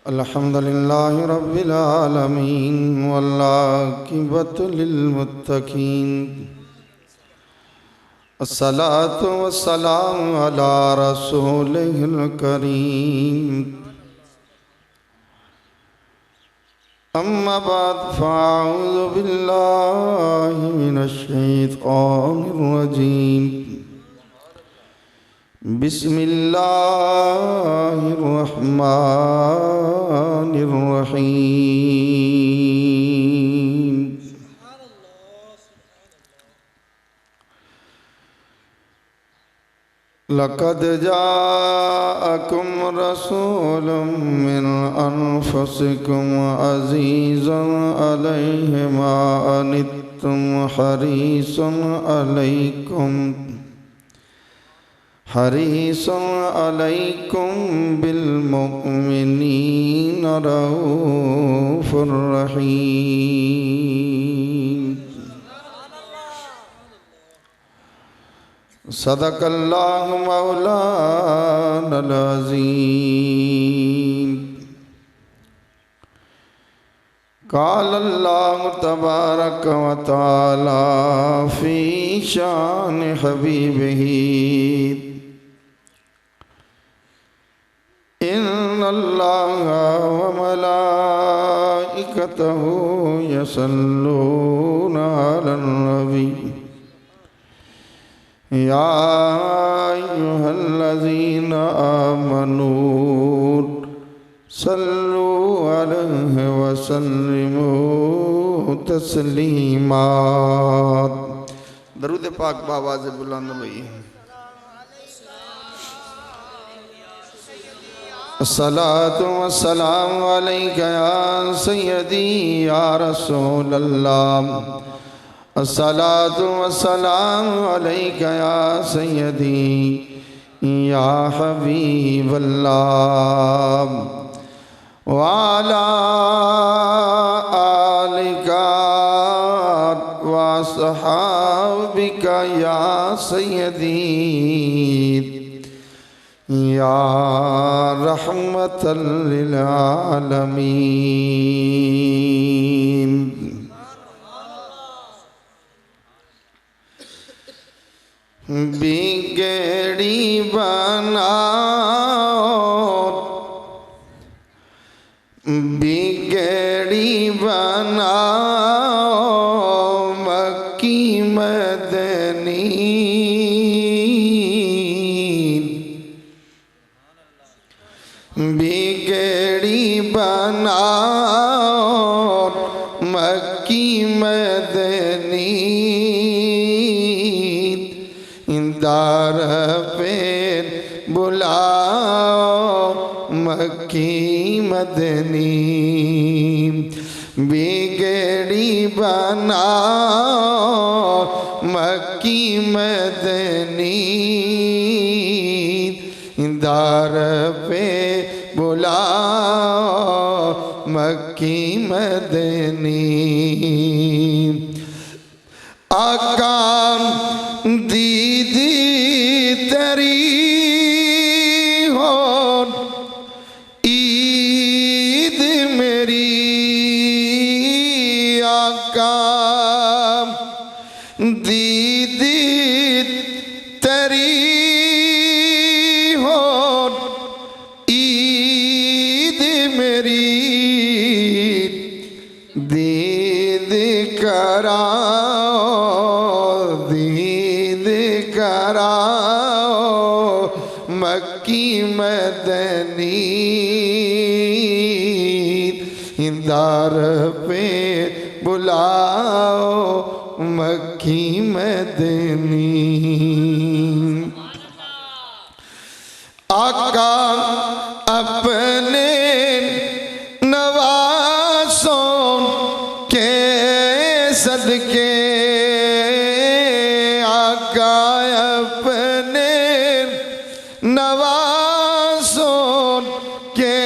अल्हम्दुलिल्लाहि रब्बिल आलमीन वल्लाकिबतु लिल्मुत्तकीन अस्सलातु वस्सलामु अला रसूलिहिल करीम अम्मा बाद फ़अऊज़ु बिल्लाहि मिनश शैतानिर रजीम बिस्मिल्लाहिर्रहमानिर्रहीम। लक़द जाअकुम रसूलुम मिन अनफुसिकुम अज़ीज़ुन अलैहि मा अनित्तुम हरीसुन अलैकुम बिलमुमिनीन रऊफ़ुर रहीम। सदक़ल्लाहु मौलानल अज़ीम। क़ालल्लाहु तबारक व तआला फ़ी शान हबीबिही इन्नल्लाहा व मलाइकतहु यसल्लूना अलन नबी या अय्युहल्लज़ीना आमनू सल्लु अलैहि व सल्लिमू तस्लीमा। दरूद पाक बावाज़ बुलंद भई। अस्सलातु वस्सलामु अलैका या सय्यदी या रसूलल्लाह। अस्सलातु वस्सलामु अलैका या सय्यदी या हबीबल्लाह व अला आलिका व अस्हाबिका या सय्यदी या रहमतल लिल आलमीन। बिगड़ी बनाओ मक्की मदनी। बिगड़ी बनाओ मक्की मदनी। दार पे बुलाओ मक्की मदनी। बिगड़ी बनाओ मक्की मदनी। दार पे बुलाओ मक्की मदनी। आका दीदी तेरी हो ईद मेरी। आका दीदी तेरी हो ईद मेरी। दीद कराओ मक्की मदनी। दार पे बुलाओ मक्की मदनी। आका अपने नवासों के सदके। आका अपने नवासों के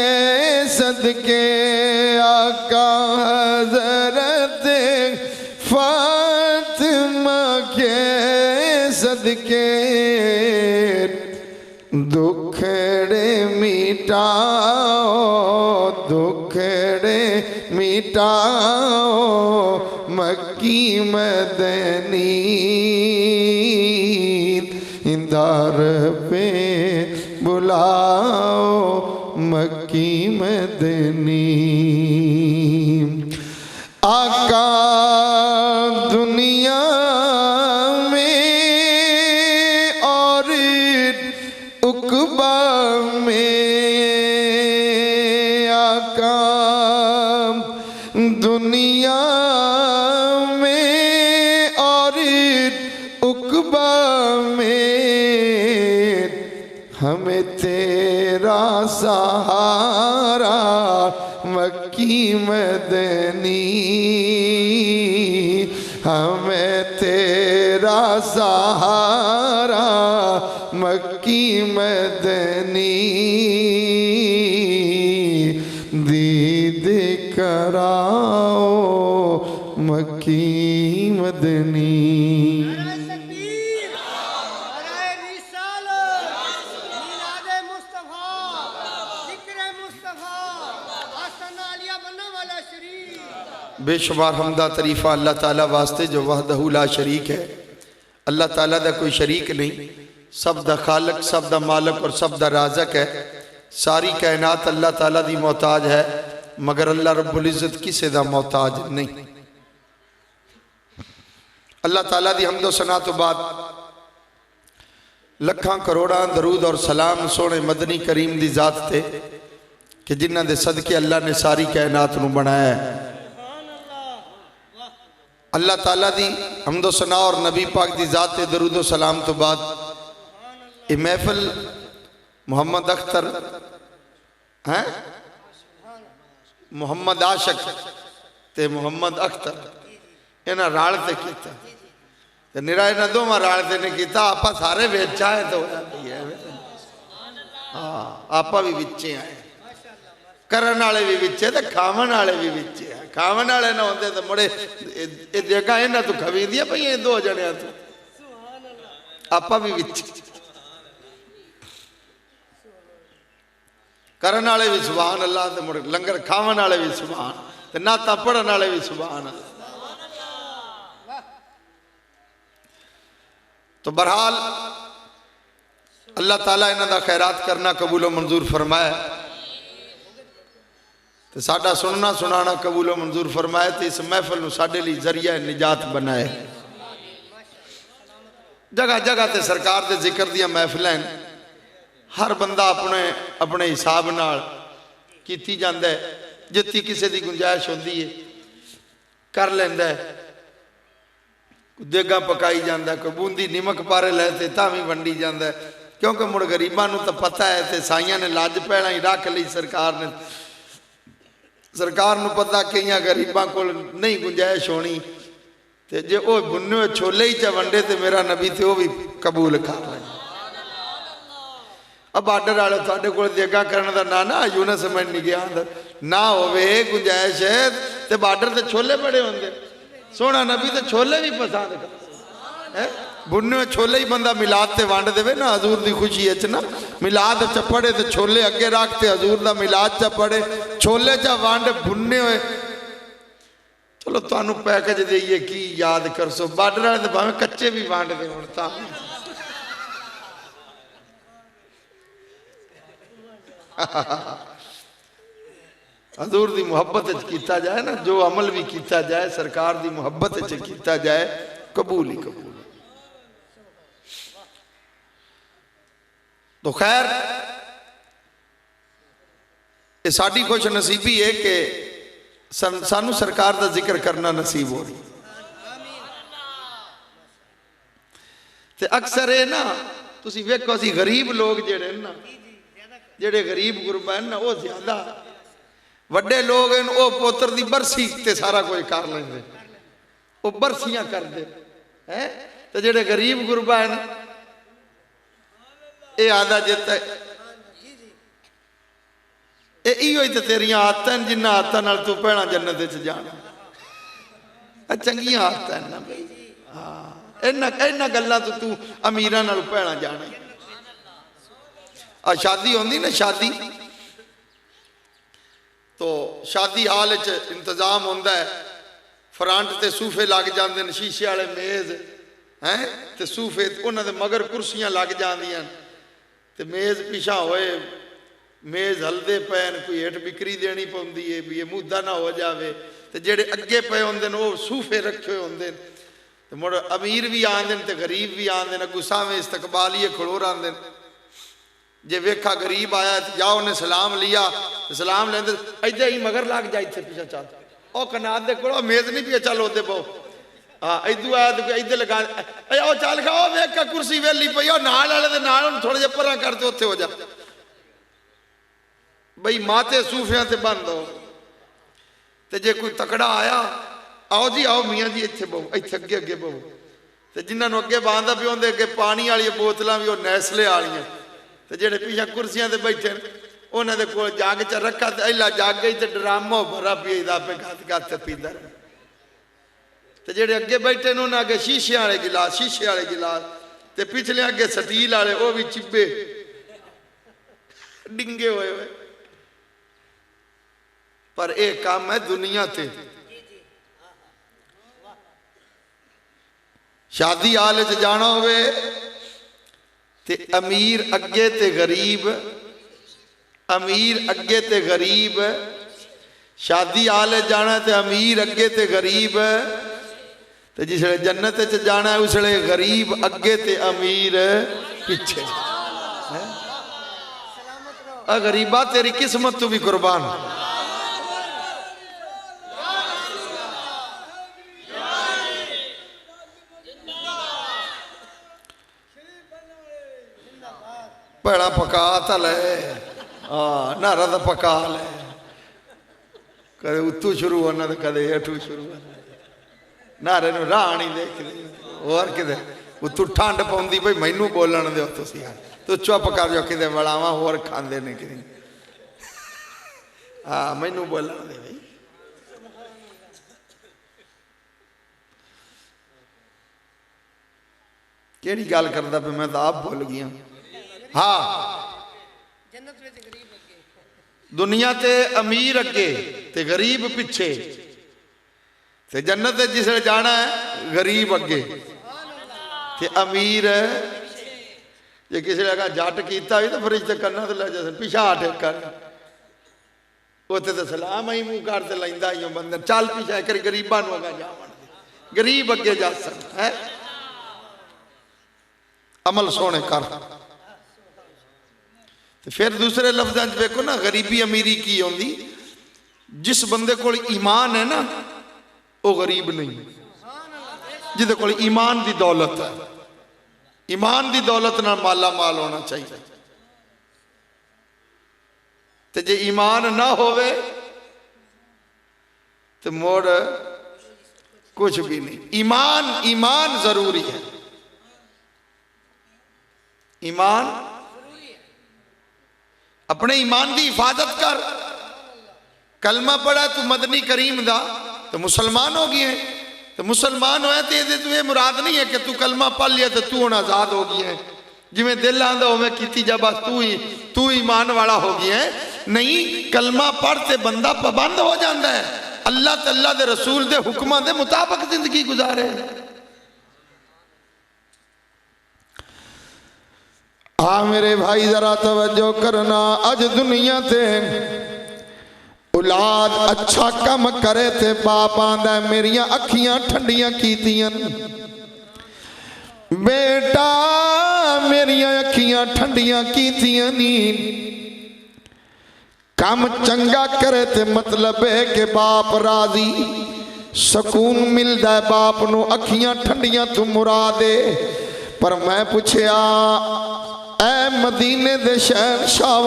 सदके। आका हज़रत फातिमा के सदके। दुखड़े मिटाओ मिटाओ मक्की मदनी दर पे बुलाओ मक्की मदनी। आका दुनिया में और उक़बा में, आका दुनिया में और उक़बा में हमें तेरा सहारा मक्की मदनी, हमें तेरा सहारा मक्की मदनी। दीद कराओ मक्की मदनी। बेशुमार हमदा तरीफा अल्लाह ताला वास्ते जो वहदहू ला शरीक है। अल्लाह ताला दा कोई शरीक नहीं, सब दा खालक, सब दा मालक और सब दा राज़क है। सारी कायनात अल्लाह ताला दी मोहताज है, मगर अल्लाह रब्बुल इज़्ज़त किसे दा मोहताज नहीं। अल्लाह ताला दी हम्दो सना तो बाद लखां करोड़ां दरूद और सलाम सोने मदनी करीम दी जात ते कि जिन्हां दे सदके अल्लाह ने सारी कायनात नूं बनाया है। अल्लाह ताला दी हम्दो सना और नबी पाक दी जात ते दरूद सलाम तो बाद ये महफिल मोहम्मद अख्तर हैं, मोहम्मद आशक ते मोहम्मद अख्तर इन्हां राल ते कीता ते निरा इन्हां दोवां राल ते ने कीता। आपां सारे विच आए तो हाँ, आपां भी विचे आए, करन वाले भी विचे ते खावन वाले भी विचे आए। खावन वाले ना होंदे तो मुड़े ये जगह इन्हां तो खवींदियां पईयां दो जणियां तो, आपां भी विच। करन वाले भी सुभान अल्लाह ते मुड़ लंगर खावन वाले भी सुभान ते नाता पढ़न वाले भी सुभान अल्लाह। तो बहरहाल अल्लाह ताला इन्हां दा खैरात करना कबूलो मंजूर फरमाए तो साडा सुनना सुनाना कबूलो मंजूर फरमाए तो इस महफिल नूं साडे लई जरिया निजात बनाए। जगह जगह ते सरकार दे जिक्र दियां महफिलां हर बंदा अपने अपने हिसाब नाल कीती जांदा है, जित्ती किसी की गुंजाइश होंदी है कर लैंदा है। देगा पकाई जाता है, कोई बूंदी निमक पारे लैते तां भी वंडी जाता है, क्योंकि मुड़ गरीबां नूं तां पता है तो साइयां ने लज पैना ही रख ली। सरकार ने सरकार नूं पता कई गरीबां कोल नहीं गुंजाइश होनी तो जे वो बुने हुए छोले ही च वंडे तो मेरा नबी तो वह भी कबूल कर ले। अब बार्डर वाले थोड़े को देगा करने का ना ना यूनस मैं नहीं गया ना होवे गुंजाइश है तो बार्डर से छोले बड़े होंगे। सोना नबी तो छोले भी पसंद कर बुने हुए छोले ही बंदा मिलाद से वंड दे ना हजूर की खुशी है ना। मिलाद च पड़े तो छोले अगे रखते हजूर का मिलाद च पड़े छोले च वंड बुने हुए। चलो तुहानू पैकेज दईए की याद कर सो बार्डर वाले तो भावें कच्चे भी वंड दे हुण तां हजूर की मुहब्बत किया जाए ना, जो अमल भी किया जाए सरकार की मुहब्बत किया जाए कबूल ही कबूल। तो खैर ये साड़ी खुश नसीबी है कि सानू सरकार का जिक्र करना नसीब हो रही। ते अक्सर है ना तुसी वेखो असी गरीब लोग जेड़े ना जेड़े गरीब गुरबा है ना वो ज्यादा वड्डे लोग हैं वो पुत्र की बरसी ते सारा कुछ कर लेंगे वो बरसियां करते हैं। तो जेड़े गरीब गुरबा है ना ये आदा जिता इो ही तो तेरिया आदत जिन्ना आदत तू भैणा जन्नत जाना चंगिया आदत ना भाई। हाँ इन्होंने गल्लां तो तू अमीरां नाल भैणा जाना। शादी होंदी ना शादी तो शादी हाल च इंतजाम होंदा है, फ्रंट ते सूफे लग जाते हैं, शीशे वाले मेज़ हैं, तो सूफे उन्होंने मगर कुर्सियां लग जांदियां, तो मेज़ पिछा होए, मेज़ हलदे पैन, कोई हेठ बिक्री देनी पौंदी है भी ये मुद्दा ना हो जाए, तो जेड़े अगे पे होंदे ने वो सूफे रखे हुए होंदे, तो मुड़ अमीर भी आंदे ते गरीब भी आंदे, अगू सावें इस्तकबालिए खड़ो रहिंदे। जे वेखा गरीब आया तो जाओ उन्हें सलाम लिया, तो सलाम लेंदे इधर ही मगर लग जाए, इतने पिछा चल ओ कनात दे कोल मेज़ नहीं पिया, चल ओदे पो हाँ इदू आया तो इधर लगा ओ चल खाओ वेख का कुर्सी वेली पई ओ नाल वाले दे नाल थोड़ा जिहा परा कर ते उत्थे हो जा बई माते सूफियां ते बंद हो। तो जे कोई तकड़ा आया आओ जी आओ मियाँ जी इत्थे बहु, इत्थे अगे अगे बहु, तो जिन्होंने अगे बांधा भी होंगे अगे पानी वाली बोतलां भी वो नैसले वालियां, तो जेडे पिछा कुर्सियां ते बैठे उन्होंने कोल जग च रखा, तो इला जग ही तो ड्रामो भरा पीदा पे गत गत पींदा, तो जेडे अगे बैठे ने उन्हें अगे शीशे वाले गिलास, शीशे वाले गिलास, तो पिछले अगे स्टील वाले वो भी चिब्बे डिंगे हुए हुए। पर एक काम है दुनिया ते शादी हाल च जाना होवे ते अमीर अगे ते गरीब, अमीर अगे ते गरीब, शादी हाल जाना ते अमीर अगे ते गरीब, ते जिसले जन्नत च जाना है उसले गरीब अगे ते अमीर पिछे। गरीबा तेरी किस्मत तू भी कुर्बान। भैड़ा पका तो ले हाँ नारा तो पका ले, कदे उत्तू शुरू होना तो कदे हेठू शुरू होना, नारे नूं राह नहीं देखते और किते उत्तू ठंड पौंदी भाई मैनू बोलन दो तुसीं तू चुप कर जाओ किते बड़ावा होर खांदे ने कि हाँ मैनू बोलन दे भाई। केड़ी गल करदा पे मैं तो आप भुल गया। हाँ दुनिया ते अमीर अगे ते गरीब पिछे, ते जन्नत जिसे जाना है गरीब अगे ते अमीर जे किसी ने जट किया भी तो फ्रिज से करना तो ले जा पिछा हट कर उत्थे तो सलाम ही मुँह कर ते लैंदा ही बंदे चल पिछा एक गरीबा अगे जा गरीब अगे जा है अमल सोने कर। तो फिर दूसरे लफ्ज़ों च देखो ना गरीबी अमीरी की होंगी, जिस बंदे को ईमान है ना वो गरीब नहीं, जिदे को ईमान की दौलत है, ईमान की दौलत नाल माला माल होना चाहिए। तो जे ईमान ना होवे तो मोड़ कुछ भी नहीं। ईमान ईमान जरूरी है, ईमान अपने ईमान की हिफाजत कर। कलमा पढ़ा तू मदनी करीम दा तो मुसलमान हो गए है, तो मुसलमान होया तो ये तू ये मुराद नहीं है कि तू कलमा पढ़ लिया तो तू हुण आजाद हो गया है, जिमें दिल आंदा उवें कीती जा बस तू ईमान वाला हो गया है। नहीं, कलमा पढ़ते बंदा पाबंद हो जाता है, अल्लाह ते अल्लाह दे रसूल दे हुक्मां दे मुताबिक जिंदगी गुजारे। हाँ मेरे भाई जरा तवज्जो करना, अज दुनिया ते औलाद अच्छा कम करे ते बाप आंदा मेरिया अखियां ठंडियां कीतियां, बेटा मेरिया अखियां ठंडियां कीतियां नी। कम चंगा करे ते मतलब है कि बाप राजी, सुकून मिलता है बाप नू, अखियां ठंडियां तू मुरादे। पर मैं पूछया ऐ मदीने दे शहंशाह,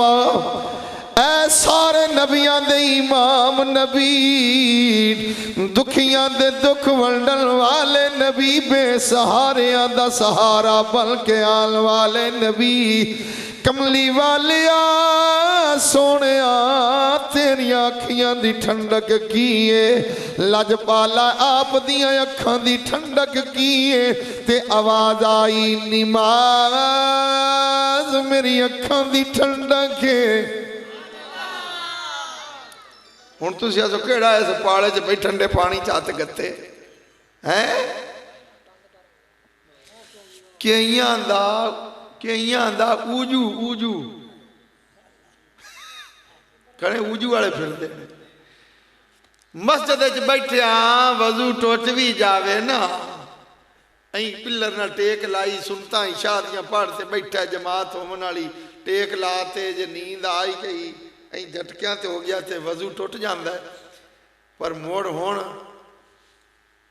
ऐ सारे नबियां दे इमाम नबी, दुखियां दे दुख वंडन वाले नबी, बेसहारियां दा सहारा बन के आन वाले नबी, कमली वालिया सोनिया तेरिया अखियां दी ठंडक की है, लजपाला आप दियां अखां दी ठंडक की है। ते आवाज आई नमाज मेरी अखां दी ठंडक है। हुण तुसीं आखो किहड़ा इस पाले च बई ठंडे पानी च हत्थ गत्ते हैं। कईयां दा ऊजू ऊजू कड़े ऊजू वाले फिरदे ने। मस्जिद च बैठिया वजू टुट भी जावे ना अं पिलर न टेक लाई सुनता शाह दियां पढ़ते बैठा जमात होवन वाली टेक लाते जे नींद आई गई अं झटकिया तो हो गया तो वजू टुट जाता है। पर मोड़ होण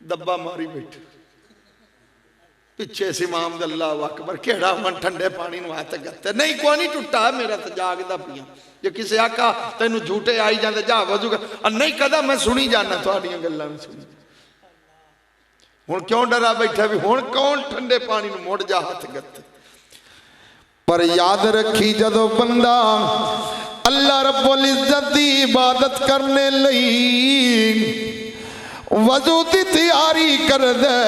दब्बा मारी बैठे पिछे सिमाम अल्लाह अकबर केड़ा मन ठंडे पानी में हाथ गत्ते नहीं कोई नहीं टुटा मेरा तो जागदा पिया जो किसी आका तेनू झूठे आई जाते जा वजू कर नहीं कदा मैं सुनी जाना थोड़ियां गल्लां भी सुनी हुण क्यों डरा बैठा भी हुण कौन ठंडे पानी में मुड़ जा हाथ गत्ते। पर याद रखी जदों बंदा अल्लाह रब्बुल इज्जत दी इबादत करने लई वजू की तैयारी कर दे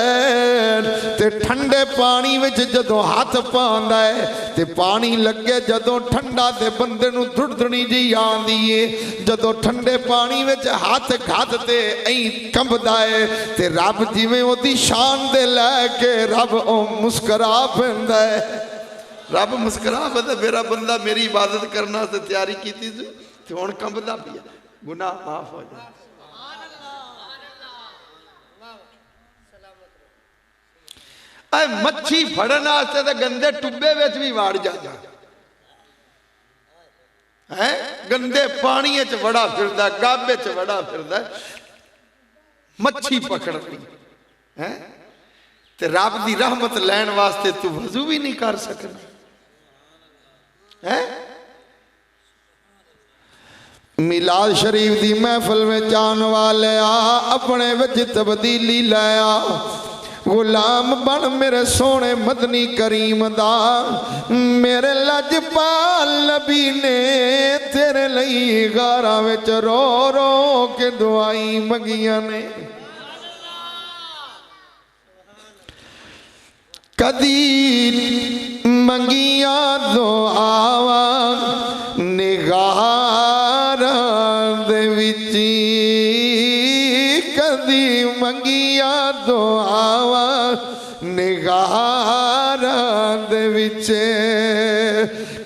ते ठंडे पानी विच जदों हाथ पांदा है ते पानी लगे जदों ठंडा ते बंदे नूं धुड़धुनी जी आंदी है। जदों ठंडे पानी विच हाथ घात ते ऐं कंबदा है ते रब जिवें ओदी शान दे लैके रब ओ मुस्करा पैंदा है। रब मुस्करा पैंदा मेरा बंदा मेरी इबादत करना ते तैयारी कीती सी ते हुण कंबदा पिया गुनाह माफ हो जाए। मच्छी फड़न वास्ते तो गंदे टुब्बे विच भी वाड़ जा है गंदे पानी च वड़ा फिरदा गाबे च वड़ा फिरदा मच्छी पकड़नी है ते रब दी रहमत लैन वास्ते तू वजू भी नहीं कर सकना है। मिलाद शरीफ दी महफिल में जान वाले अपने विच तब्दीली लाया गुलाम बन मेरे सोने मदनी करीम दा मेरे लजपाल नबी ने तेरे लई गारां विच रो रो के दुआई मंगियां ने। कदी मंगियां दुआवां निगारां दे विच कदी मंगियां दुआवां निगारां दे विच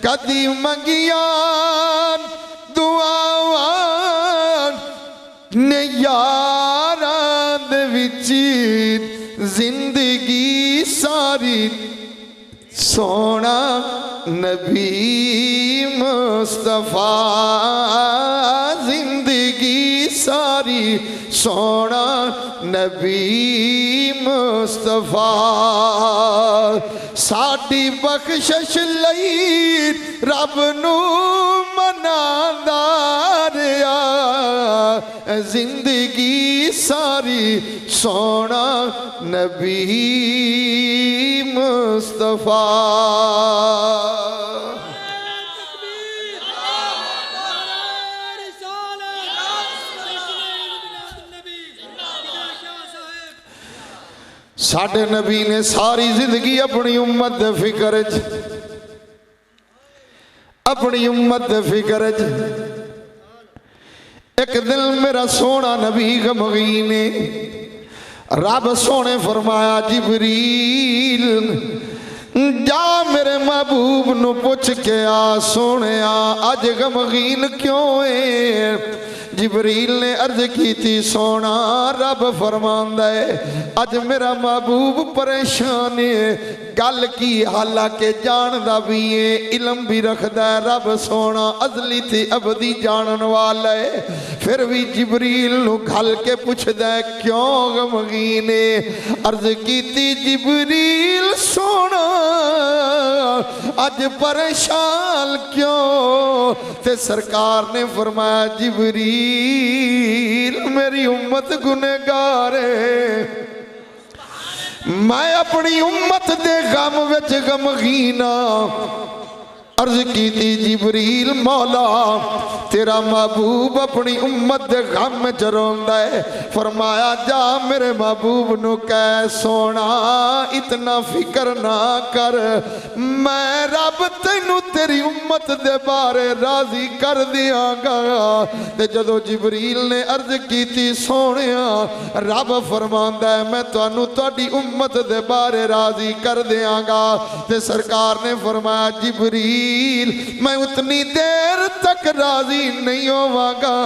कदी मंगियां दुआवां ने यारां दे विच जिंदगी सारी सोना नबी मुस्तफा जिंदगी सारी सोना नबी मुस्तफा साडी बख्शिश लई रब नू मनांदा रहा जिंदगी सारी सोना नबी मुस्तफा। साडे नबी ने सारी जिंदगी अपनी उम्मत दे फिक्र च अपनी उम्मत दे फिक्र च एक दिन मेरा सोना नबी गमगीन ने रब सोने फरमाया जिबरील जा मेरे महबूब नू पुछ के आ सोने अज गमगीन क्यों है। जिबरील ने अर्ज की थी सोना रब फरमांदा है अज मेरा महबूब परेशान है गल की हालांकि जानदा भी है इलम भी रखदा है रब सोना अजली थी अबदी जानन वाला है फिर भी जिबरील नू घल के पुछदा है क्यों गमगीन है। अर्ज की थी जिबरील सोना अज परेशान क्यों ते सरकार ने फरमाया जिबरील मेरी उम्मत गुनहगार है मैं अपनी उम्मत दे गम विच गमगीन अर्ज की थी जिबरील मौला तेरा महबूब अपनी उम्मत दे गम में रोंदा है। फरमाया जा मेरे महबूब नु कह सोना इतना फिक्र ना कर, मैं रब तैनू तेरी उम्मत दे बारे राजी कर दियांगा। ते जदों जिबरील ने अर्ज की थी सोनिया रब फरमांदा है मैं तुहानू तुहाडी उम्मत दे बारे राजी कर दियांगा। ते सरकार ने फरमाया जिबरील मैं उतनी देर तक राजी नहीं होवांगा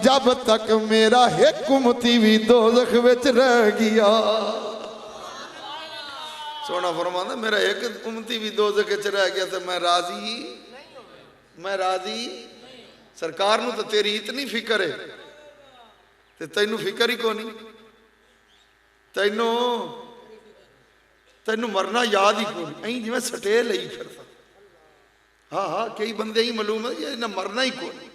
जब तक मेरा एक उम्मती भी दोज़ख विच रह गया। सोना फरमांदा मेरा एक उम्मती भी दोज़ख विच रह गया तो मैं राजी सरकार नू तो तेरी इतनी फिक्र है ते तैनू फिक्र ही कोनी, तैनू मरना याद ही कोनी, ऐं जिवें सटे लई फिरदा। हाँ हाँ कई बंदे ही मालूम है इन्हें मरना ही कोई।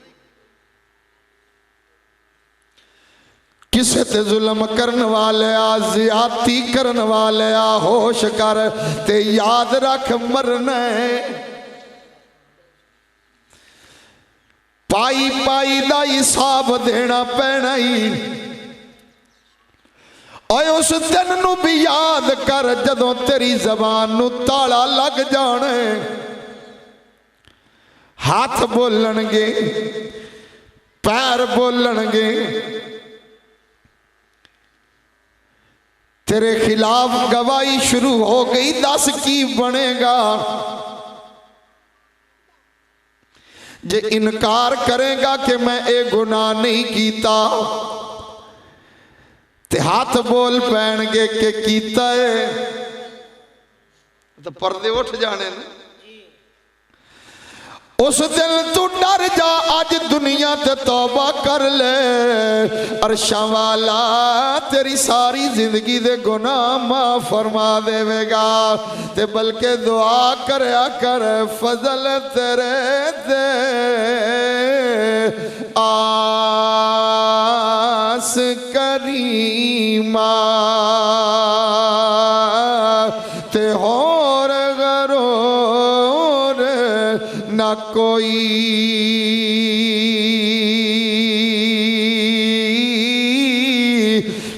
किसे ते जुल्म करने वाले ज्यादती करने वाले होश कर ते याद रख मरना है। पाई पाई दा हिसाब देना पैना ही। और उस दिन नू भी याद कर जदों तेरी जबान नू ताला लग जाने, हाथ बोलणगे पैर बोलणगे तेरे खिलाफ गवाही शुरू हो गई। दस की बनेगा जे इनकार करेगा कि मैं ये गुनाह नहीं कीता ते हाथ बोल पैणगे कि कीता है तो पर्दे उठ जाने ने। उस दिन तू डर जा अज दुनिया ते तौबा कर ले, अरशां वाला तेरी सारी जिंदगी दे गुनाह माफ फरमा देवेगा। ते बल्कि दुआ करया कर फजल तेरे दे आस करीमा ते होर गरोर ना कोई।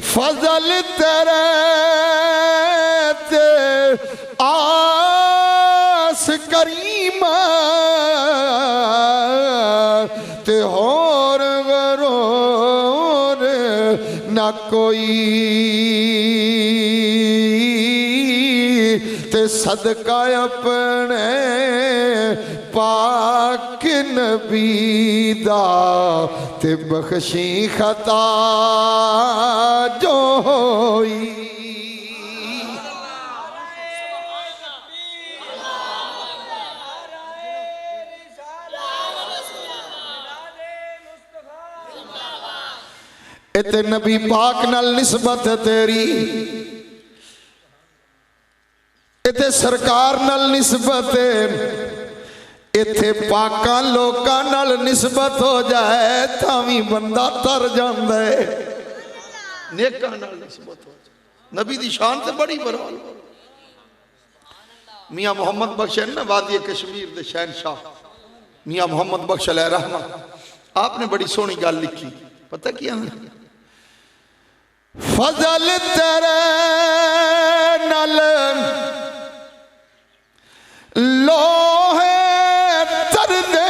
फजल तेरे ते आस करीमा ते होर गरोर ना कोई। ते सदका अपने पाक नबी दा ते बख्शी खता जो होई। इते नबी पाक नाल निस्बत तेरी, इते सरकार नाल निस्बत, इथे पाका लोकां नाल निस्बत हो जाए तावी बंदा तर जांदा है। नेकां नाल निस्बत हो जाए नबी दी शान ते बड़ी बराल। मियाँ मोहम्मद बख्श है ना वादी कश्मीर दे शहनशाह मियाँ मोहम्मद बख्श अलैहि रहमत, आपने बड़ी सोहनी गल लिखी। पता क्या फजल तेरे नाल लोहे तर दे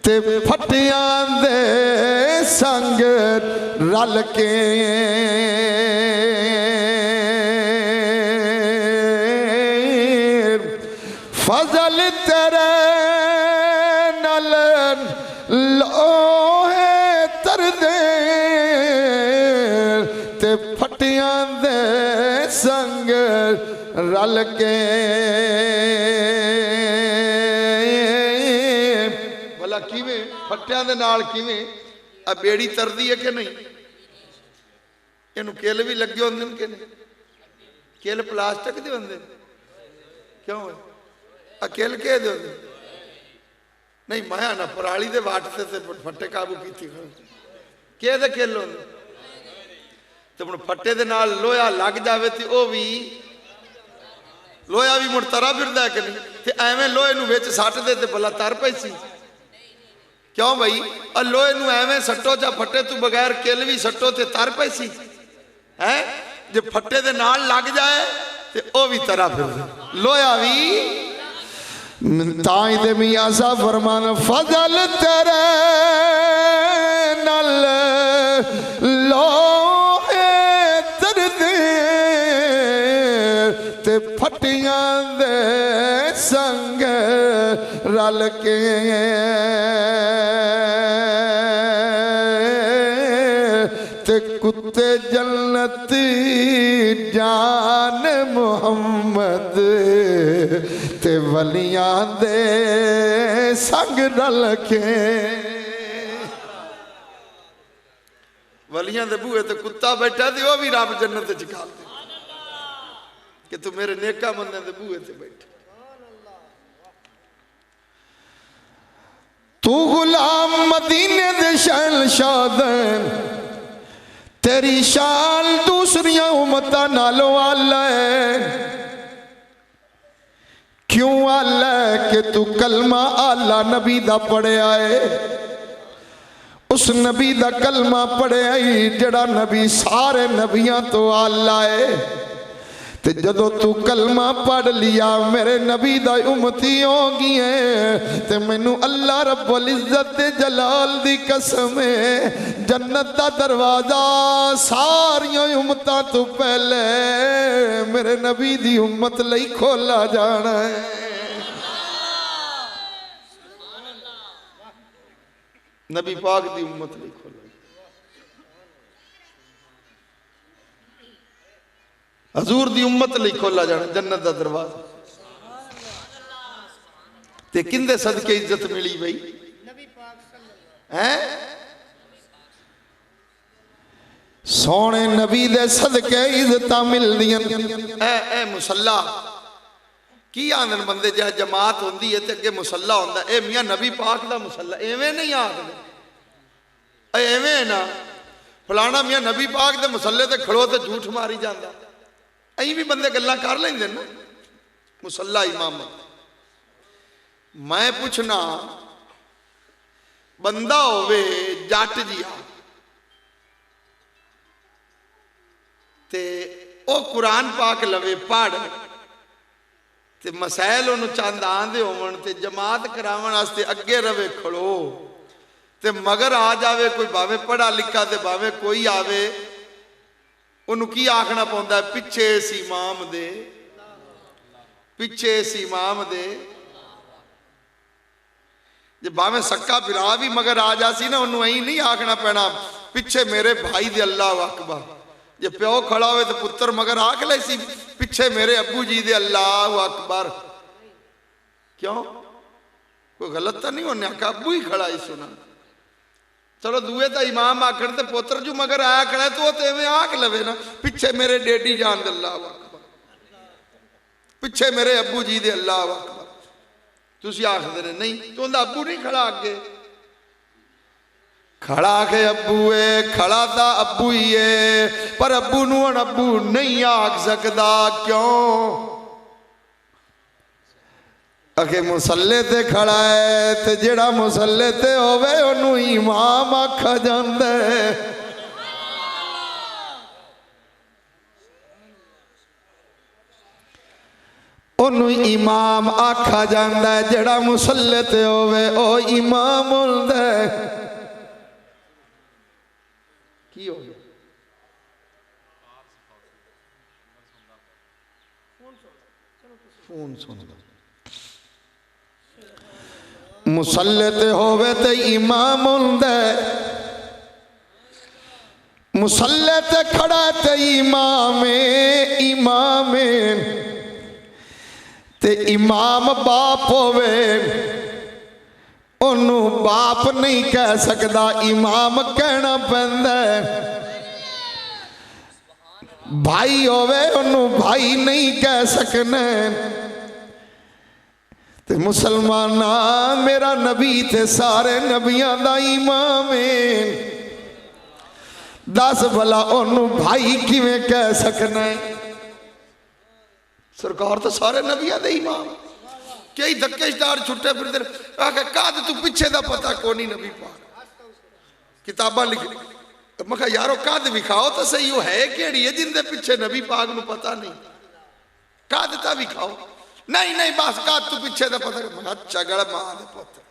ते फटियां दे संग रल के फजल तेरे नाल लोहे तर दे ते फटियां दे संग रल के। भला किवें फट्टियां दे नाल किवें आ बेड़ी तरदी है कि नहीं? इनू किल भी लगे होंदे कि नहीं? किल प्लास्टिक दे होंदे क्यों है? आ किल के दे होंदे नहीं? मैं ना पराली दे वाट से फट्टे काबू की के दे किल होंदे तो हुण फट्टे दे नाल लोहा लग जावे ते ओ भी लोहा भी मुड़ तरा फिरदा है कि नहीं? ते एवें लोहे नूं विच सट दे ते भला तर पई सी क्यों भाई? और लोहे नूं एवें सट्टो जा फट्टे तू बगैर किल भी सट्टो ते तर पई सी है। जे फट्टे दे नाल लग जाए ते ओ भी तरा फिर लोहा भी ताई दे मियां सा फरमान फजल तेरे नल लोहे तरदे ते फटियां दे संग रल के ते कुत्ते जन्नत जान मुहम्मद ते वलियां दे संग रल के। वलियां दे बूहे ते कुत्ता बैठा ते ओ भी रब जन्नत च घाल दे कि तू मेरे नेका बंदे दे बूहे ते बैठ। तू गुलाम मदीने दे शहंशाह तेरी शान दूसरियां उम्मतां नालों आला है। क्यों आला है कि तू कलमा आला नबी दा पढ़िया है। उस नबी दा कलमा पढ़िया ही जड़ा नबी सारे नबियां तो आला है। ते जदों तू कलमा पढ़ लिया मेरे नबी दा उम्मती होगी है ते मैनू अल्लाह रब्बुल इज्जत दे जलाल दी कसम है जन्नत दा दरवाजा सारियां उम्मतां तो पहले मेरे नबी दी उम्मत लई खोला जाना है। नबी पाक दी उम्मत लई खोला हजूर दी उम्मत लई खोला जाना जन्नत दा दरवाजा। ते किंदे सदके इज्जत मिली बई हैं? सोने नबी दे सदके इज्जत मिलदियां। ए मुसल्ला की आंदन बंदे जे जमात होंदी है ते अगे मुसल्ला होंदा ए मियां नबी पाक दा मुसल्ला एवें नहीं आखदे एवें ना फलाना मियां नबी पाक दे मुसल्ले ते खड़ो ते झूठ मारी जांदा। अं भी बंदे गल्लां कर लेंदे ना मुसल्ला इमाम। मैं पूछना बंदा होवे जट जिया ते ओ कुरान पाक लवे पढ़ ते मसैल उन्होंने चंद आंदे होवन ते जमात करावन वास्ते अगे रवे खड़ो ते मगर आ जावे कोई भावे पढ़ा लिखा ते भावे कोई आवे उन्होंने की आखना पौंदा है पिछे इस इमाम दे पिछे इस इमाम दे। जे भावे सक्का बिरा भी मगर आ जासी ना उन्होंने यही नहीं आखना पैना पिछे मेरे भाई दे अल्लाह अकबर। जे प्यो खड़ा हो तो पुत्र मगर आख ले सी पिछे मेरे अब्बू जी दे अल्लाह अकबर। क्यों कोई गलत तो नहीं होने आखा अब्बू ही खड़ा ही सुना। चलो दुए तो इमाम आखन ते पुत्र जू मगर आया खड़ा तो इवें आख लवे ना पिछे मेरे डेडी जान दे अल्लाह अकबर पिछे मेरे अब्बू जी दे अल्लाह अकबर। तुसी आखदे ने नहीं तो उनका अब्बू नहीं खड़ा अगे खड़ा के अब्बू है खड़ा था अब्बू ही है पर अब्बू नूं हुण अब्बू नहीं आख सकदा। क्यों अगे मुसल्ले ते खड़ा है ते जेड़ा मुसल्ले ते होवे ओनू इमाम आखा जांदा है। ओनू इमाम आखा जांदा है जेड़ा मुसल्ले ते होवे ओ इमाम हुंदा है। की हो गया फोन सुन मुसल्ले ते होवे ते इमाम हुंदा है। मुसल्ले ते खड़ा ते इमाम इमाम ते इमाम बाप होवे ओनू बाप नहीं कह सकदा इमाम कहना पैंदा है। भाई होवे ओनू भाई नहीं कह सकने। ते मुसलमाना मेरा नबी थे सारे नबियां दा इमाम है। दस भला ओनू भाई किवें कह सकना है। सरकार तो सारे नबिया दे इमाम कई धक्के स्टार छुट्टे फिर आके कद तू पिछे का पता को नहीं नबी पाक किताबा लिख मैं कहा यारो कद विखाओ तो सही वो है केड़ी है जिंदे पिछे नबी पाक नू पता नहीं कद ता विखाओ नहीं नहीं बस कद तू पिछे का पता मैं चगड़ मां दे पुत्र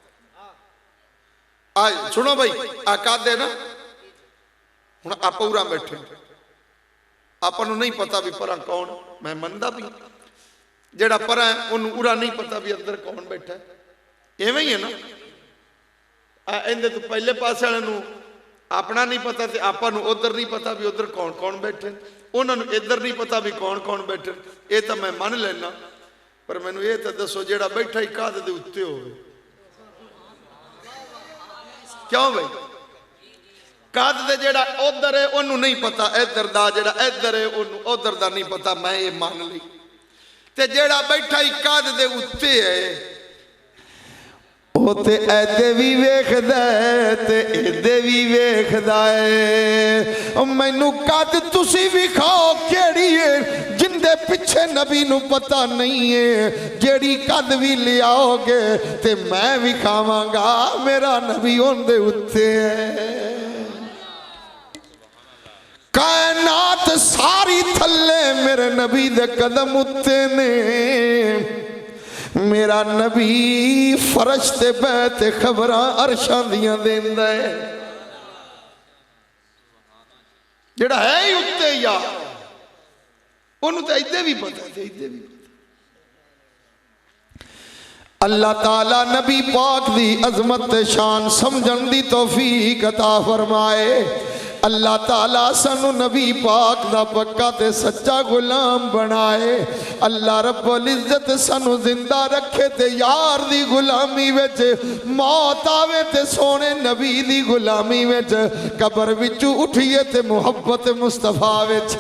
आ सुनो भाई आ कद है ना हुण आप उरा बैठे आपन नहीं पता भी परा कौन मैं मनदा भी जेड़ा परा है उन्होंने उरा नहीं पता भी अंदर कौन बैठा है इवें ही है ना इंदे तो पहले पास वाले नू अपना नहीं पता तो आपा उधर नहीं पता भी उधर कौन कौन बैठे उन्होंने इधर नहीं पता भी कौन कौन बैठे ये तो मैं मन लेना पर मैनू ये तो दसो जेड़ा बैठा ही कद दे उत्ते हो क्यों भाई कद दे जेड़ा उधर है उन्होंने नहीं पता इधर दा जेड़ा इधर है उन्होंने उधर दा नहीं पता मैं ये मान ली ते जेड़ा बैठा ही कद दे उत्ते है वो ते ऐदे भी वेखदा है ते इदे भी वेखदा है मैनू कद तुसी विखाओ केड़ी है जिंदे पिछे नबी नू पता नहीं है जेड़ी कद भी लियाओगे ते मैं विखावांगा मेरा नबी उनदे उत्ते है कायनात सारी थल्ले मेरे नबी दे कदम उत्ते ने मेरा नबी फरश ते बैठे खबर अरशां दियां देंदा है जेड़ा है ही उत्ते यार उन्होंने तो इदे भी पता थे इदे भी अल्लाह ताला नबी पाक दी अजमत ते शान समझण दी तौफीक अता फरमाए अल्लाह ताला सानू नबी पाक दा पक्का ते सच्चा गुलाम बनाए अल्लाह रब्बुल इज्जत सानू जिंदा रखे ते यार दी गुलामी विच मौत आवे ते सोने नबी दी गुलामी विच कब्र विचों उठिए ते मुहब्बत मुस्तफा विच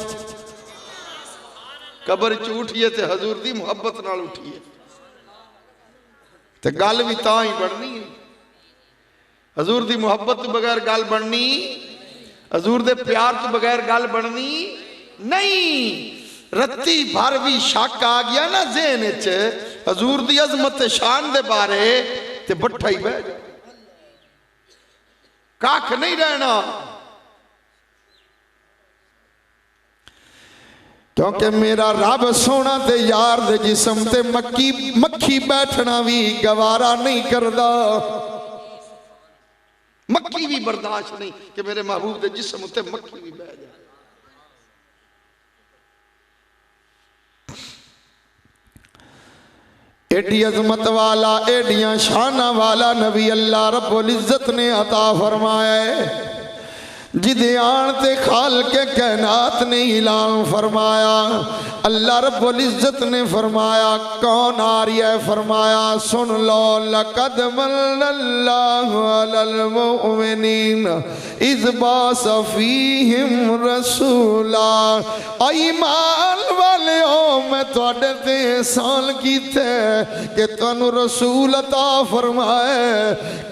कब्र च उठिए ते हजूर दी मुहब्बत नाल उठिए ते गल भी तां ही बननी है हजूर दी मुहब्बत तो बगैर गल बननी हजूर दे प्यार तो बगैर गल बननी नहीं रत्ती भर भी शक आ गया ना ज़हन च हजूर दी अजमत शान दे बारे ते बट्ठा ही बह जाए कख नहीं रहना क्योंकि मेरा रब सोना ते यार दे जिस्म ते मक्खी बैठना भी गवारा नहीं करदा मक्खी भी बर्दाश्त नहीं कि मेरे महबूब दे जिस्म उत्ते मक्खी भी बह जाए एडी अजमत वाला एडियां शाना वाला नबी अल्लाह रब्बुल इज्जत ने अता फरमाया है जिदे आन ते खाल के कायनात ने ऐलान फरमाया अल्लाह रब्बुल इज्जत ने फरमाया कौन आ रही है फरमाया सुन लो लक़द मन्नल्लाहु अलल मुमिनीन इज़ बास फ़ीहिम रसूला ईमान वालेओ मैं तुहाडे ते एहसान कीते कि तुहानू रसूल अता फरमाए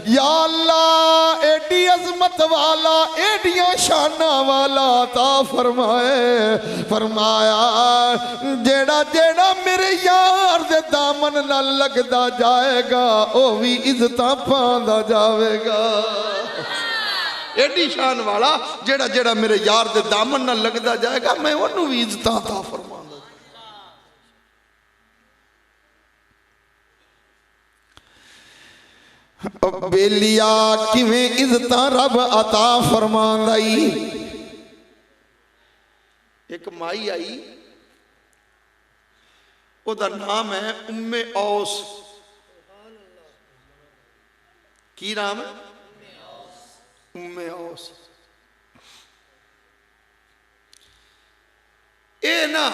या अल्लाह एडी अजमत वाला एडियां शाना वाला अता फरमाए फरमाया जेड़ा जेड़ा मेरे यार दे दामन नाल लगदा जाएगा ओ भी इज्जतां पांदा जावेगा एडी शान वाला जेड़ा जेड़ा मेरे यार दे दामन नाल लगदा जाएगा मैं ओनू भी इज्जतां अता फरमाऊंगा बेलिया किवें इज्जतां रब अता फरमांदा ई एक माई आई ओदा नाम है उम्मे औस की नाम है उम्मे औस ये ना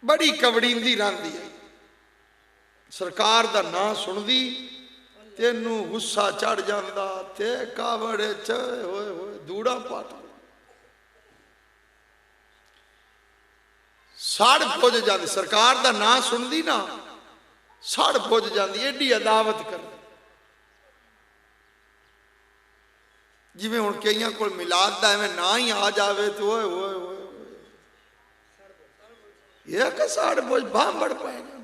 बड़ी कवड़ींदी रही है सरकार दा नाम सुनदी तेनू गुस्सा चढ़ जाता ते कावड़े च होए होए दूड़ा पाट साड़ पुज जाती सरकार दा नाम सुनदी ना साड़ पुज जाती एडी अदावत कर जिवें हुण कईयां कोल मिलाद दा एवें ना ही आ जावे तो ओए ओए ओए ये कि साढ़े बोझ बाम बढ़ पाएगा।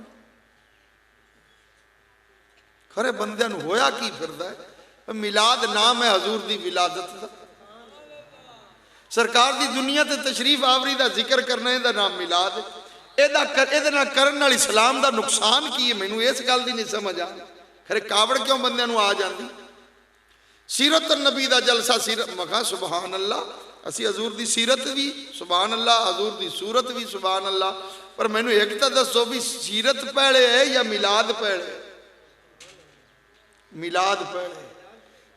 खरे बंदे नूं होया की फिरदा है। मिलाद नाम है हजूर दी विलादत दा। सरकार दी दुनिया ते तशरीफ आवरी दा जिक्र करना इहदा नाम मिलाद है। ਇਹਦੇ ਨਾਲ ਕਰਨ ਨਾਲ इस्लाम ਦਾ नुकसान की है मैनू इस गल की नहीं समझ आ। खरे कावड़ क्यों बंदे नूं आ जाती। सीरत नबी का जलसा सीरत मखा सुबहान अल्लाह असी हजूर की सीरत भी सुबहान अल्लाह हजूर की सूरत भी सुबहान अल्लाह। पर मैनू एक तो दसो भी सीरत पहले है या मिलाद पहले। मिलाद पहले।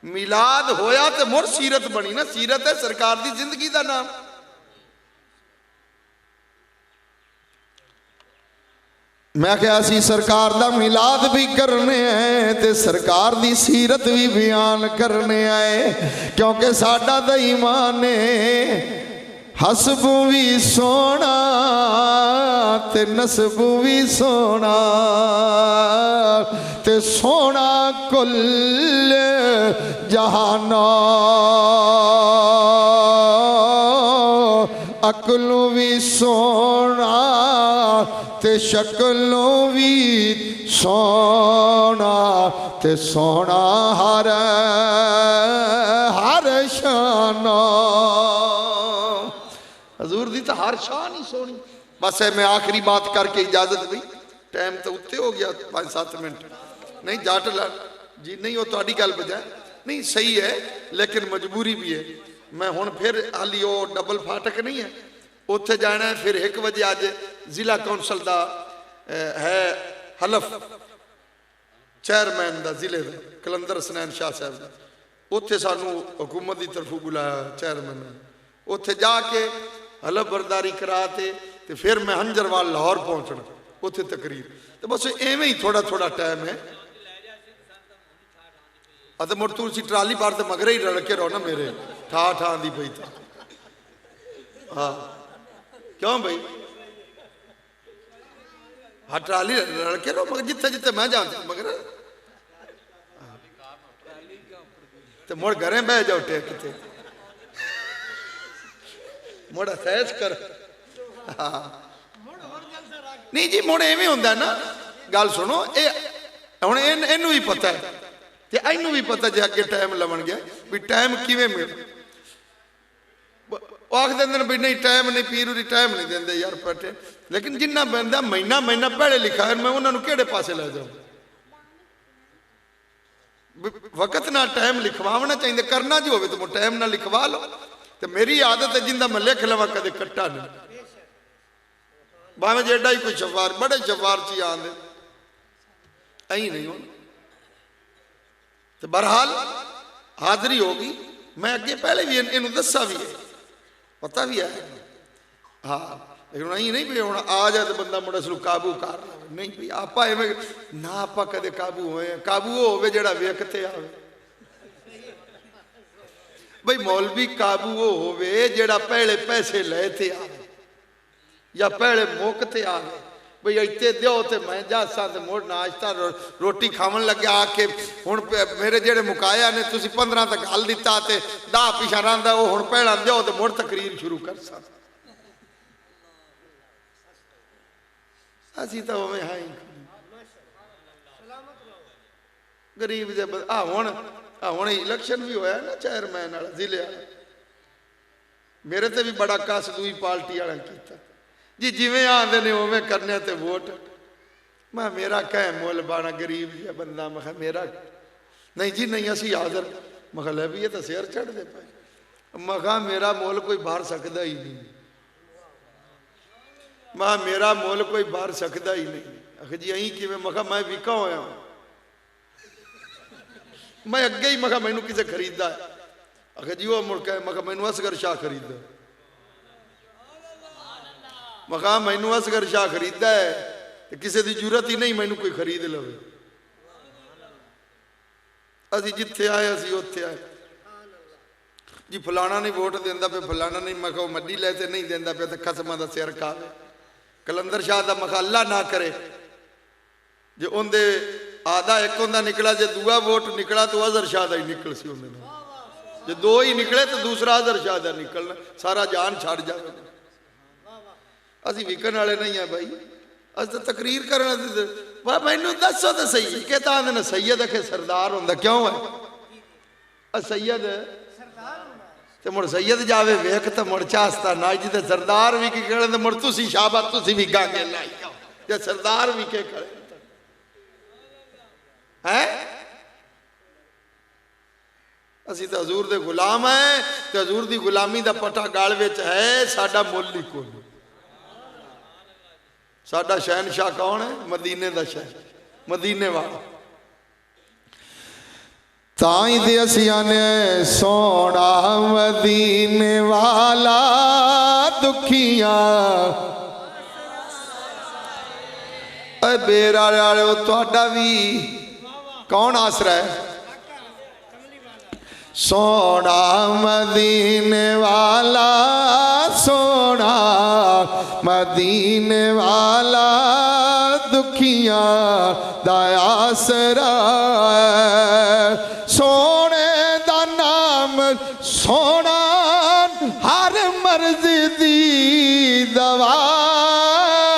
मिलाद होया तो मुड़ सीरत बनी ना। सीरत है सरकार की जिंदगी का नाम। मैं क्या सी सरकार दा मिलाद भी करने आए ते सरकार दी सीरत भी बयान करने आए क्योंकि साडा दा ईमान है हसबू भी सोना ते नसबू भी सोना ते सोना कुल जहाना अकलू भी सोना ते शक्लों भी सोना ते सोना हर हर शाना। हजूर दी तो हर शान ही सोनी। बस है मैं आखिरी बात करके इजाजत दी। टाइम तो उत्ते हो गया 5-7 मिनट नहीं जाट ला जी नहीं वो थोड़ी गल बजाय नहीं सही है लेकिन मजबूरी भी है। मैं हुण फिर हाली वो डबल फाटक नहीं है उत्थे जाना है। फिर 1 बजे अज जिला कौंसल का है हलफ चेयरमैन का जिले का कलंदर हसनैन शाह साहब का। उत्थे सानू हुकूमत की तरफों बुलाया चेयरमैन ने। उत्थे जाके हलफ बरदारी करा ते फिर मैं हंजरवाल लाहौर पहुँचना उत्थे तकरीर। तो बस एवं ही थोड़ा थोड़ा टाइम है। मुड़ तुसी ट्राली बार तो मगरे ही रल के रहो ना मेरे ठा ठा दी पई था। हाँ क्यों भाई हाँ ट्राली रल के रहो मगर जिथे जिथे मैं जानती मगर तो मुड़ घरें बह जाओ टेक ते मुड़ सहज कर। हाँ नहीं जी मुड़ एवें हुंदा ना गल सुनो ये हुण इनू भी पता है ते इनू भी पता जे अगे टाइम लवन गया भी टाइम किवें मिल। आख देंगे भी नहीं टाइम नहीं पीर उरी टाइम नहीं देंगे यार पटे। लेकिन जिन्ना बंदा महीना महीना पहले लिखा है मैं उन्होंने केड़े पासे लै जाऊँ। वक्त ना टाइम लिखवाना चाहिए करना जो हो तो टाइम ना लिखवा लो। तो मेरी आदत है जिंदा मैं लिख लवा कदे कट्टा नहीं भावे जेडा ही कोई शफार बड़े शफारची आंदे अं नहीं हो। तो बहरहाल हाजरी होगी। मैं अगे पहले भी इनू दसा भी है पता भी है। हाँ लेकिन अं नहीं भी हम आ जाए तो बंदा मुड़ा सू काबू कर नहीं भी आप ना आप कदे काबू होए काबू हो जड़ा वेखते आवे। भाई मौलवी काबू होवे जड़ा पहले पैसे ले थे आवे या पहले मुकते आवे। भाई इतने दो तो मैं जासा तो मुड़ नाश्ता रोटी खावन लगे आके हुण मेरे जेड़े मुकाया ने तुसी 15 तक गल दिता ते 10 पिछा रहा वो हुण पहला दो तो मुड़ तकरीर शुरू कर सकते। असी तो उवें हाँ गरीब जे हुण इलेक्शन भी होया ना चेयरमैन वाला जिले वाला मेरे ते भी बड़ा कस दूई पार्टी वाला कीता जी जिवें आंदे ने उवें करने ते वोट। मैं मेरा कह मुल बाना गरीब जिहा बंदा मैं मेरा नहीं जी नहीं असी हाजर मैं लै भी ये तो सिर चढ़ते पे मैं मेरा मुल कोई बाहर सकता ही नहीं। मैं मेरा मुल कोई बाहर सकता ही नहीं। आख जी अं कि मैं विका होया मैं अगे ही मैं मैनू किसे खरीदा है। आख जी वो मुड़ के मैं मैनू असगर शाह खरीदा मैं मैनू असगर शाह खरीदा है तो किसी की जरूरत ही नहीं मैनू कोई खरीद लवे। असी जिथे आए असी उत्थे आए जी फलाना नहीं वोट देंदा पे फलाना नहीं मैं कहो मड्डी ले तो नहीं देंदा पे तो खसमां दा सिर खावे। कलंदर शाह का मैं अल्लाह ना करे जे उनके आधा एक उनका निकला जे दूआ वोट निकला तो अजहर शाह का ही निकल सी उन्हें जे दो ही निकले तो दूसरा अजहर शाह का निकलना सारा जान छड़ जाए। असी विकन वाले नहीं है भाई, अस तो तकरीर करना। वाह मैनू दसो तो सही कि आंदे सैयद अखे सरदार होंदा क्यों है? सैयद ते मुड़ सैयद जावे वेख तो मुड़ चास्ता ना जी ते सरदार भी की करें तो मुड़ तुसी शाबा तुसी भी गांगे लाई जे सरदार भी के करें हैं। असी तो हजूर दे गुलाम है ते हजूर दी गुलामी दा पटा गल विच है, साडा मुल ही कोई। साडा शहनशाह कौन है? मदीने दा शहर, मदीने वाला। ताई दे असी आने सोना मदीने वाला दुखियां बेरा वाले तुहाडा भी कौन आसरा है? सोना मदीने वाला, सोना मदीने वाला दुखियां दा आसरा है। सोने दा नाम सोना हर मर्ज दी दवा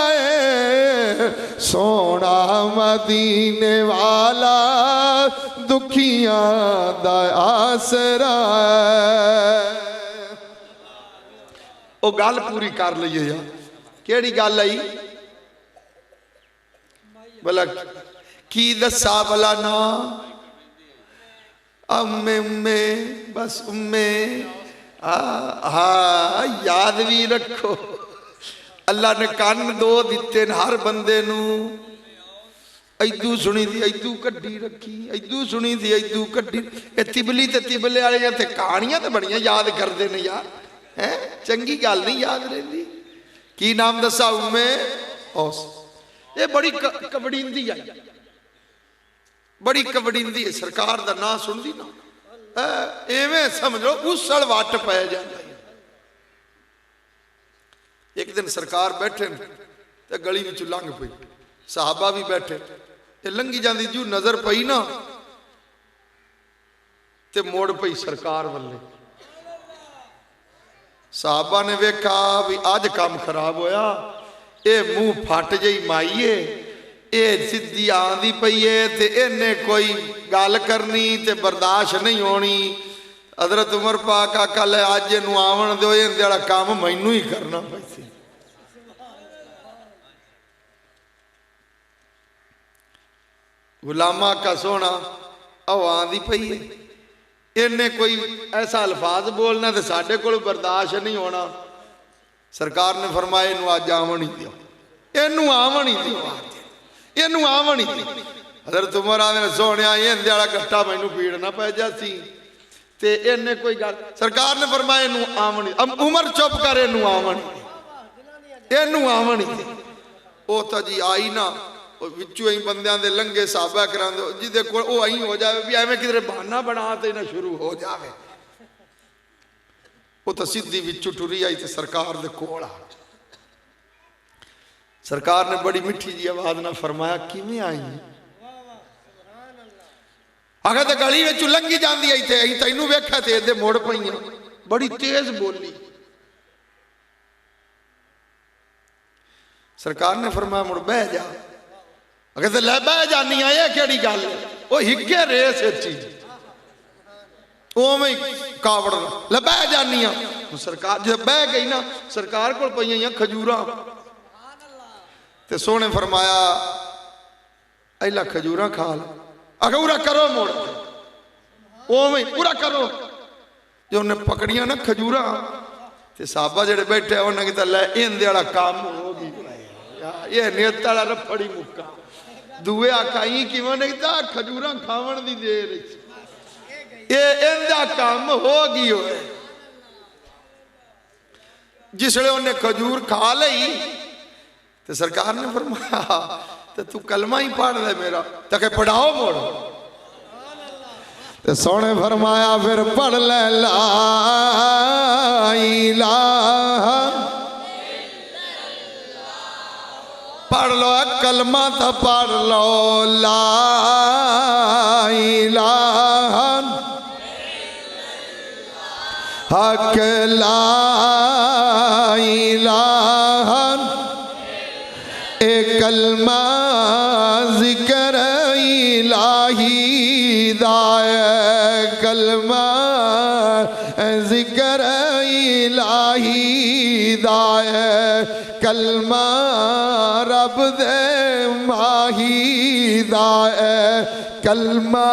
है। सोना मदीने वाला दुखियां दा आसरा है। ओ गल पूरी कर लीए यार, केड़ी गल आई भला की दसा भला ना? उम्मे उम्मे बस उम्मे हाँ याद भी रखो। अल्लाह ने कान दो दिते हर बंदे नू। इदू सुनी थी इदू कड्डी रखी, इदू सुनी थी इदू कड्डी। तिबली ते तिबले वाले ते कहानियां तो बड़ियां याद करते हैं यार, है चंगी गल नहीं याद रही। की नाम दसा? उम्मे औस। ये बड़ी कबड़ींदी आई, बड़ी कबड़ींदी है। सरकार का नाम सुनती ना एवें समझो उसल वट पै जाता। एक दिन सरकार बैठे ते गली विच लंघ पई, साहबा भी बैठे, ये लंघी जाती जू नजर पई ना ते मोड़ पई सरकार वाले। साहबा ने वेखा भी अज काम खराब होया, ये मुंह फट जई माईए, ये सीधी आंदी पई है ते इन्ने कोई गल करनी ते बर्दाश्त नहीं होनी। हजरत उमर पाक आका ले अज इनू आवन दो, इहदे वाला काम मैनू ही करना पैसी। गुलामा का सोना हवा आंदी पई है, इन्हें कोई ऐसा अल्फाज बोलना तो साढ़े को बर्दाश्त नहीं होना। सरकार ने फरमाया इनू अज आवन ही दियो, इनू आवन ही दियो, इनू आवन ही दियो। हजरत उमर आदे सोने इहदे वाला गट्टा मैनू पीड़ना पै जासी ते इन्हें कोई गल। सरकार ने फरमाया इनू आवन ही। अब उमर चुप कर, इनू आवन ही, इनू आवन ही। वो तो जी आई ना विचों ही बंदियां दे लंघे साहबा करा दो जिदे कोल ओ अहीं हो जाए भी एवें किधरे बहाना बना ते ना शुरू हो जाए। वो तो सीधी विचों टुरी आई ते सरकार दे कोल आ। सरकार ने बड़ी मिठी जी आवाज ना फरमाया किवें आई? आखा ते गली विचों लंघी जांदी आई ते अहीं तैनू वेख्या ते इहदे मुड़ पईयां। बड़ी तेज बोली। सरकार ने फरमाया मुड़ बह जा। अगर तो लै बह जानी आ केड़ी गल? वो हिगे रेस चीज उवें कावड़ लै बह जानी आ। सरकार जब बह गई ना, सरकार को पईयां खजूरां ते सोने फरमाया ऐला खजूरां खा लो। अगर पूरा करो मुड़ उवें पूरा करो। जो उन्हें पकड़ियां ना खजूरां ते साहबा जेड़े बैठे उन्हें कहता लै इहदे वाला काम हो गया, ये नेत वाला रफड़ी मुक्का। दुए आखाई कि नहीं था खजूरा खावन दी देर ये इनका काम हो गई हो। जिसले उन्हें खजूर खा लई तो सरकार ने फरमाया तो तू कलमा ही पढ़ ले मेरा, तो के पढ़ाओ मोड़। तो सोने फरमाया फिर पढ़ ले ला इलाहा, पढ़ लो कलमा तो पढ़ लो ला इलाहा हक ला इलाहा कलमा जिक्र इलाही दाए कलमा जिक्र इलाही दाए कलमा रब दे माही दाए कलमा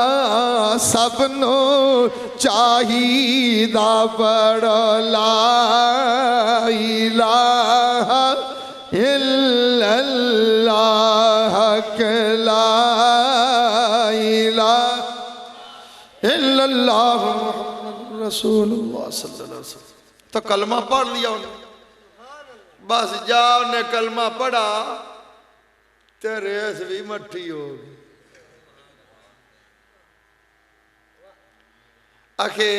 सबनो चाहिदा बड़ा ला इलाहा इल्लल्लाह ला इलाहा इल्लल्लाह मुहम्मद रसूलुल्लाह सल्लल्लाहु अलैहि वसल्लम। तो कलमा पढ़ लिया उन्हें, बस जा उन्हें कलमा पढ़ा ते रेस भी मट्ठी हो गई। आखे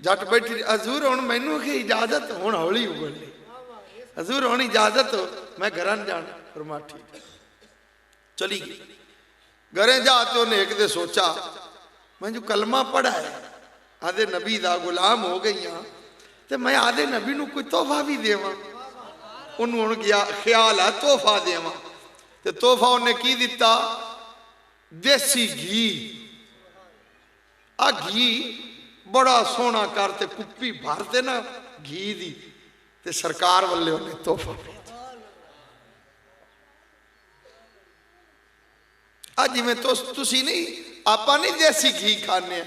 जट बैठी हजूर हूँ मैनू आखे इजाजत हूँ हौली बोली हजूर हूँ इजाजत मैं घर जाना फरमा ठीक चली गई। घरे जाते उन्हें एक दे सोचा मैं जो कलमा पढ़ा है आदे नबी दा गुलाम हो गई हाँ तो मैं आदे नबी नू कोई तोहफा भी देव उन्होंने गया ख्याल है तोहफा देव तो तोहफा उन्हें की दिता देसी घी आ घी बड़ा सोहना करते कुप्पी भरते ना घी दी ते सरकार वाले उन्हें तोहफा आज जिमें तो तुसी नहीं आपा नहीं देसी घी खाने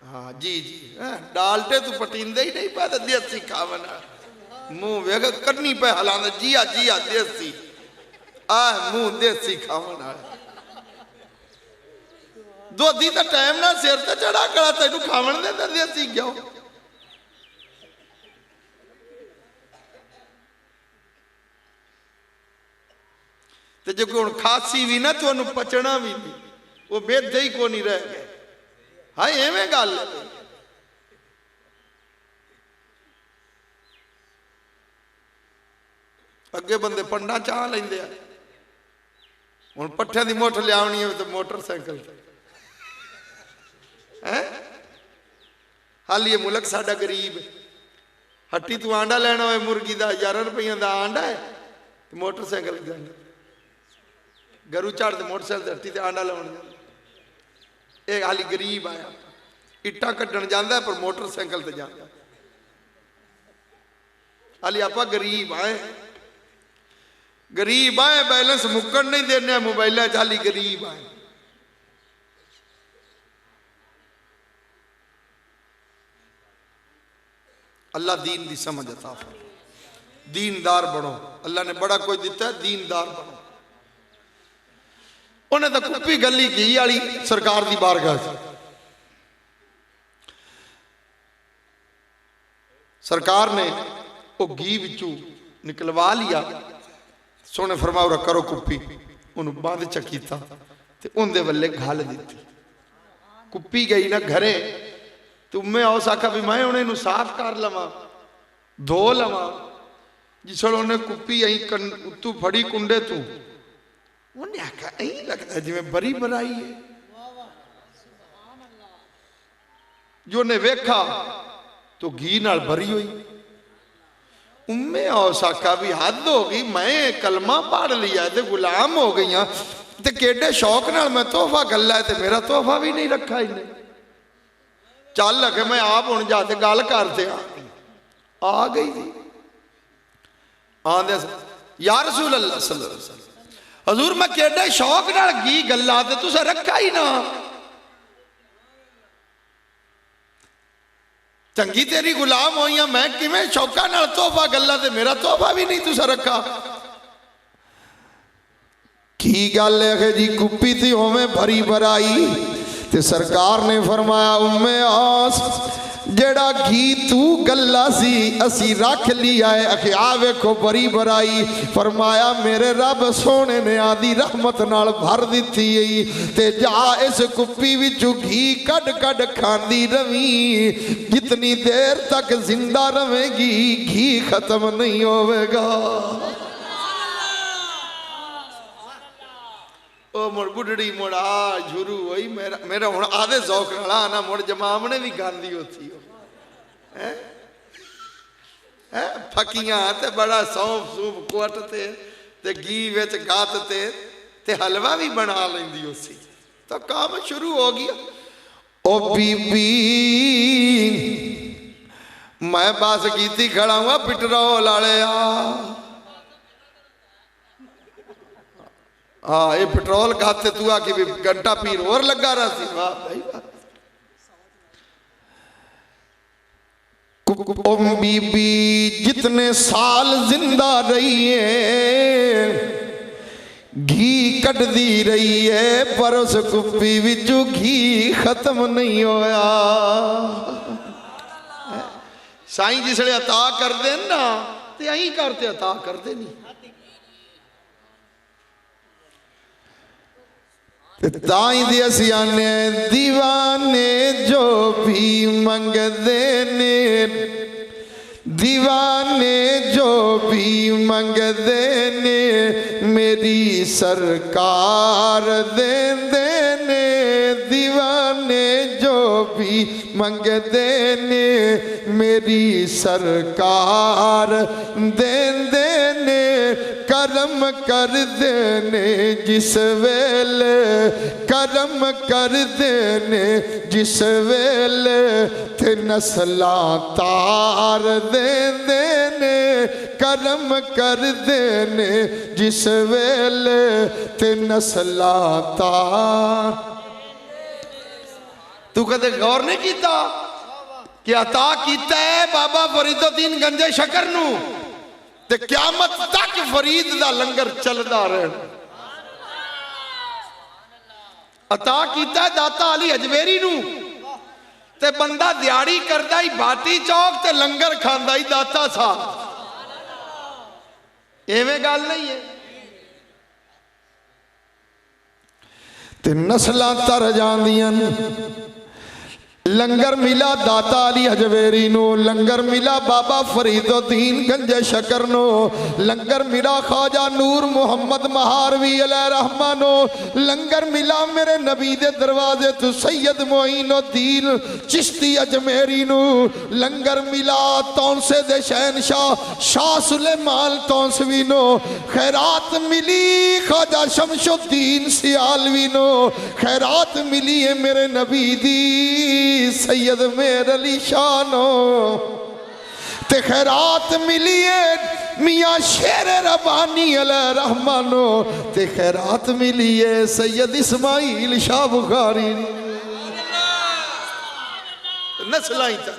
हाँ जी जी डालटे तू पटींदे ही नहीं पाता देसी खावना मुंह वेग करनी पे हलांदा जिया जिया देसी आ मुंह देसी खावना दोधी तो टाइम ना सिर ते चढ़ा कड़ा तेन खावन दे देसी क्यों तो जो हूँ खांसी भी ना तो पचना भी नहीं वो बेदे ही को नहीं रह गए हाँ एवें गल अगे बंदे पंडा चाह लेंदे हुण पट्ठियां दी मोठ लियावनी है तो मोटरसाइकिल है हाल ये मुल्क साडा गरीब हट्टी तू आंडा लेना हो मुर्गी का 11 रुपये का आंडा है तो मोटरसाइकिल जाना घरू झाड़ के मोटरसाइकिल हट्टी से आंडा लाने ये हाली गरीब आया इट्टा कड्डन जाता है पर मोटरसाइकिल से जाता हाली आप गरीब आए बैलेंस मुक्कन नहीं देने मोबाइल हाली गरीब आए अल्लाह दीन की समझ अता फरमाए दीनदार बनो अल्लाह ने बड़ा कुछ दिता है दीनदार बनो उन्हें तो कुप्पी गली घी वाली सरकार की बारगाह सरकार ने वो घी विचू निकलवा लिया सोने फरमाओ करो कुप्पी उन्होंने बंद च किया ते उनके वल्ले गल दी कुप्पी गई ना घरे तो मैं उस आखा भी मैं उन्हें साफ कर लवा धो लवा जिस उन्हें कुप्पी अं उत्तू फड़ी कुंडे तू उन्हें आखा यही लगता जिमें बरी बनाई है जो उन्हें वेखा तो घी नाल भरी हुई उम्मे उस आखा भी हद हो गई मैं कलमा पढ़ लिया तो गुलाम हो गई तो केडे शौक नाल मैं तोहफा गला है तो मेरा तोहफा भी नहीं रखा इन्हें चल लगे मैं आप हूँ जाते गल करते आ गई थी आंदे या रसूल अल्लाह सल्लल्लाहु अलैहि वसल्लम हजूर मैं केडे शौक नाल घी गला ते तुसा रखा ही ना चंगी तेरी गुलाम होई मैं किवें शौका नाल तोहफा गला ते मेरा तोहफा भी नहीं तुसा रखा की गल है जी कुप्पी थी होवे भरी भराई ते सरकार ने फरमाया उम्मे आस जेड़ा घी तू गल्ला सी असी रख लिया है आखे आ वेखो बरी बराई फरमाया मेरे रब सोने ने आदि रहमत नाल भर दिती ते जा इस कुप्पी विचू घी कड कड खांदी रवी जितनी देर तक जिंदा रहेगी घी खत्म नहीं होवेगा ओ मुड़ बुढ़ड़ी मुड़ आ झुरू होई मेरा मेरा हुण आधे जौक नाल आना मुड़ जमामने भी गांधी होती हो हैं फकियां ते बड़ा सौंफ सूप कोट ते ते घी विच गात ते हलवा भी बना लेंदी उसी। तो काम शुरू हो गया। ओ बीबी मैं बस कीती खड़ा हुआ पेट्रोल वाले हाँ ये पेट्रोल खाते तू आके भी घंटा पीर और लगा रहा सी। वाह भाई वाह। ओ बीबी जितने साल जिंदा रही है घी कटदी रही है पर उस कुप्पी विचों घी खत्म नहीं होया। साईं जिसले अता कर दे ना ते अं करते अता करते नहीं। ताई दी सियाने दीवाने जो भी मंगदे ने दीवाने जो भी मंगदे ने मेरी सरकार देंदे ने दीवाने जो भी मंगदे ने मेरी सरकार देंदे ने करम कर देने जिस वेले करम कर देने जिस वेले ते नस्लां तार देंदे ने करम कर देने जिस वेले ते नस्लां तार। तू कदे गौर नहीं किया कि अता किया है बाबा फरीदुद्दीन गंजे शकर नू ते क़यामत तक फरीद दा लंगर चलदा रहना। अता किया दाता अली हजवेरी नू ते बंदा दिहाड़ी करदा ही भाटी चौक ते लंगर खांदा ही दाता साहब। एवें गल नहीं है। ते नस्लां तर जांदियां लंगर मिला दाता अली हजवेरी नो लंगर मिला बाबा फरीदुद्दीन गंजे शकर नो लंगर मिला ख्वाजा नूर मुहम्मद महारवी अलैहि रहमानो लंगर मिला मेरे नबी दे दरवाजे तो सैयद मोइनुद्दीन चिश्ती अजमेरी नो लंगर मिला तौंसे दे शहनशाह शाह सुलेमान तौंसवी नो खैरात मिली ख्वाजा शमशुद्दीन सियालवी नो खैरात मिली है मेरे नबी दी सैयद मेर अली शानो ते खैरात मिली है मियाँ शेर रबानी अलैहि रहमानो ते खैरात मिली है सैयद इस्माइल शाह बुखारी नस्लां ही चल।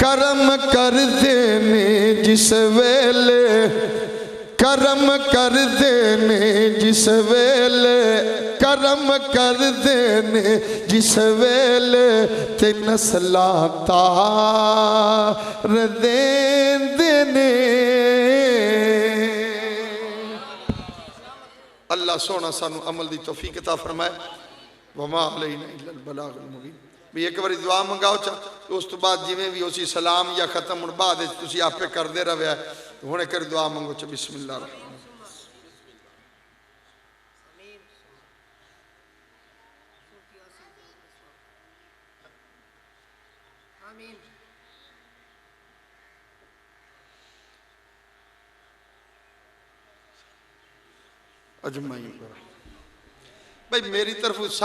करम कर देने जिस वेले करम कर देने जिस वेले करम कर देने जिस वेले ते नस्लां तार देने। अल्लाह सोना सानू अमल दी तौफीक अता फरमाए। वमा अलैना इल्लल बलागुल मुबीन। भी एक बार दुआ मंगाओ चा उस तो बाद जिमें भी उसी सलाम या खत्म होने बाद तुसी आपे करते रहे हुणे कर दुआ मंगो च बिस्मिल्लाह। अजमाइन भाई मेरी तरफ